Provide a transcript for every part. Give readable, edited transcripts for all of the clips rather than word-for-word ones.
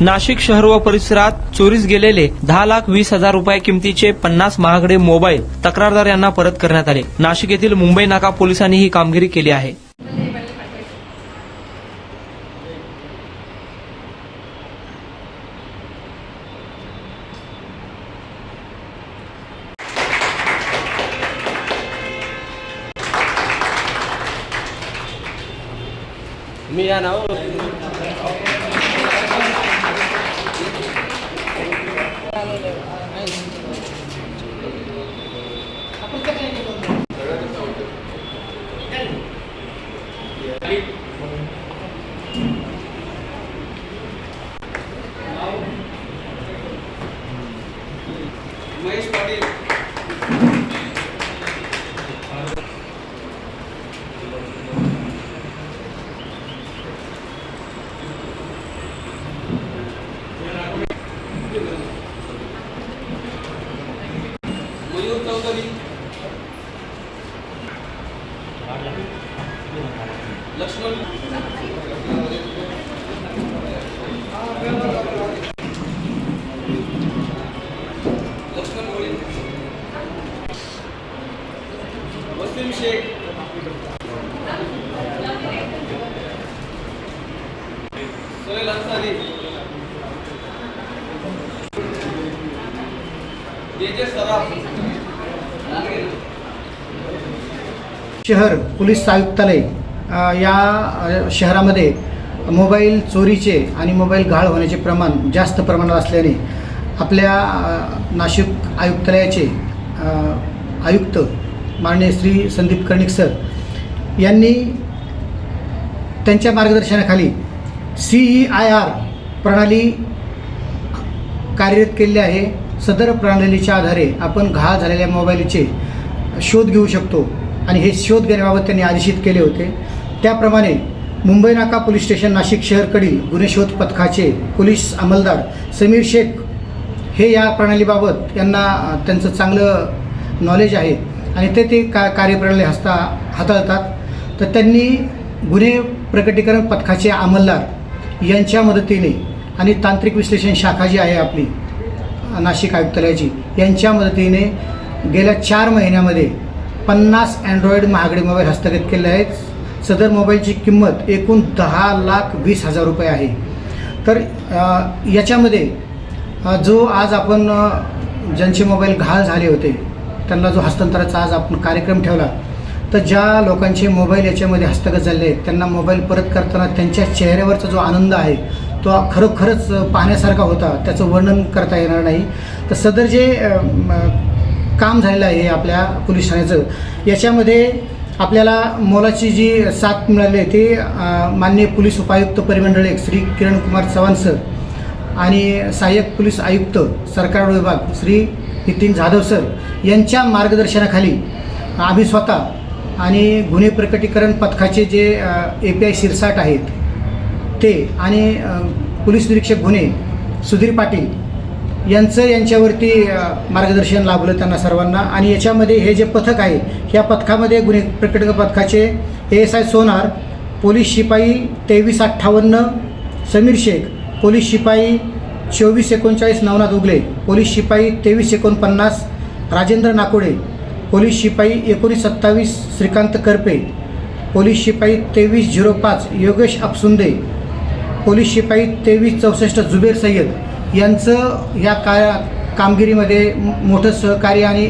नाशिक शहर व परिसरात चोरीस गेलेले 10,20,000 रुपये किमतीचे 50 महागडे मोबाईल तक्रारदार यांना परत करण्यात आले. नाशिक येथील मुंबई नाका पोलिसांनी ही कामगिरी केली आहे. मी या नाव महेश पाटील मयूर चौधरी लक्ष्मण गोळे वसीम शेख सोहेल अन्सारी जे सराफ शहर पोलीस आयुक्तालय या शहरामध्ये मोबाईल चोरीचे आणि मोबाईल गहाळ होण्याचे प्रमाण जास्त प्रमाणात असल्याने आपल्या नाशिक आयुक्तालयाचे आयुक्त माननीय श्री संदीप कर्णिक सर यांनी त्यांच्या मार्गदर्शनाखाली CEIR प्रणाली कार्यरत केलेली आहे. सदर प्रणालीच्या आधारे आपण गहाळ झालेल्या मोबाईलचे शोध घेऊ शकतो आणि हे शोध घेण्याबाबत त्यांनी आदेशित केले होते. त्याप्रमाणे मुंबई नाका पोलीस स्टेशन नाशिक शहरकडील गुन्हे शोध पथकाचे पोलीस अंमलदार समीर शेख हे या प्रणालीबाबत यांना त्यांचं चांगलं नॉलेज आहे आणि ते कार्यप्रणाली हाताळतात. तर त्यांनी गुन्हे प्रकटीकरण पथकाचे अंमलदार यांच्या मदतीने आणि तांत्रिक विश्लेषण शाखा जी आहे आपली नाशिक आयुक्तालयाची यांच्या मदतीने गेल्या 4 महिन्यामध्ये 50 अँड्रॉइड महागडे मोबाईल हस्तगत केले आहेत. सदर मोबाईलची किंमत एकूण 10,20,000 रुपये आहे. तर याच्यामध्ये जो आज आपण ज्यांचे मोबाईल गहाळ झाले होते त्यांना जो हस्तांतराचा आज आपण कार्यक्रम ठेवला, तर ज्या लोकांचे मोबाईल याच्यामध्ये हस्तगत झाले आहेत त्यांना मोबाईल परत करताना त्यांच्या चेहऱ्यावरचा जो आनंद आहे तो खरोखरच पाहण्यासारखा होता. त्याचं वर्णन करता येणार नाही. तर सदर जे काम झालेलं आहे आपल्या पोलीस ठाण्याचं, याच्यामध्ये आपल्याला मोलाची जी साथ मिळाली ते माननीय पोलीस उपायुक्त परिमंडळ 1 श्री किरण कुमार चव्हाण सर आणि सहाय्यक पोलीस आयुक्त सरकार विभाग श्री नितीन जाधव सर यांच्या मार्गदर्शनाखाली आम्ही स्वतः आणि गुन्हे प्रकटीकरण पथकाचे जे API शिरसाट आहेत ते आणि पोलीस निरीक्षक गुन्हे सुधीर पाटील यांच्यावरती मार्गदर्शन लाभलं त्यांना सर्वांना. आणि याच्यामध्ये हे जे पथक आहे ह्या पथकामध्ये गुन्हे प्रकटीकरण पथकाचे ASI सोनार, पोलीस शिपाई 2358 समीर शेख, पोलीस शिपाई 2439 नवनाथ उगले, पोलीस शिपाई 2349 राजेंद्र नाकोडे, पोलीस शिपाई 1927 श्रीकांत करपे, पोलीस शिपाई 2305 योगेश अपसुंदे, पोलीस शिपाई 2364 जुबेर सय्यद यांचं या कामगिरीमध्ये मोठं सहकार्य आणि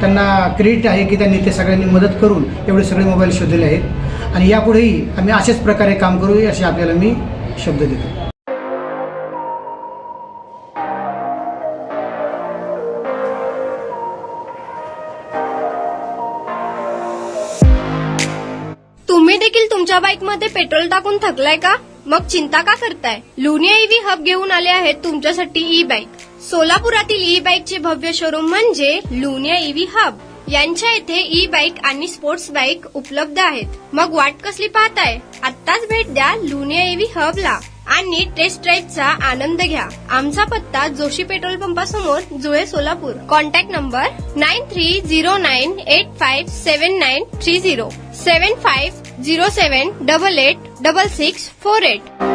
त्यांना क्रेडिट आहे की त्यांनी ते सगळ्यांनी मदत करून एवढे सगळे मोबाईल शोधलेले आहेत. आणि यापुढेही आम्ही अशाच प्रकारे काम करू असे आपल्याला मी शब्द देतो. तुम्ही देखील तुमच्या बाईकमध्ये पेट्रोल टाकून थकलाय का? मग चिंता का करताय? लुनिया EV हब घेऊन आले आहेत तुमच्यासाठी ई-बाईक. सोलापुरातील ई-बाईकचे भव्य शोरूम म्हणजे लुनिया EV हब. यांच्या इथे ई-बाईक आणि स्पोर्ट्स बाईक उपलब्ध आहेत. मग वाट कसली पाहताय? आत्ताच भेट द्या लुनिया EV हबला आणि टेस्ट ड्राईव्हचा आनंद घ्या. आमचा पत्ता जोशी पेट्रोल पंपासमोर, जुळे, सोलापूर. Contact number 9309857930 7507886648.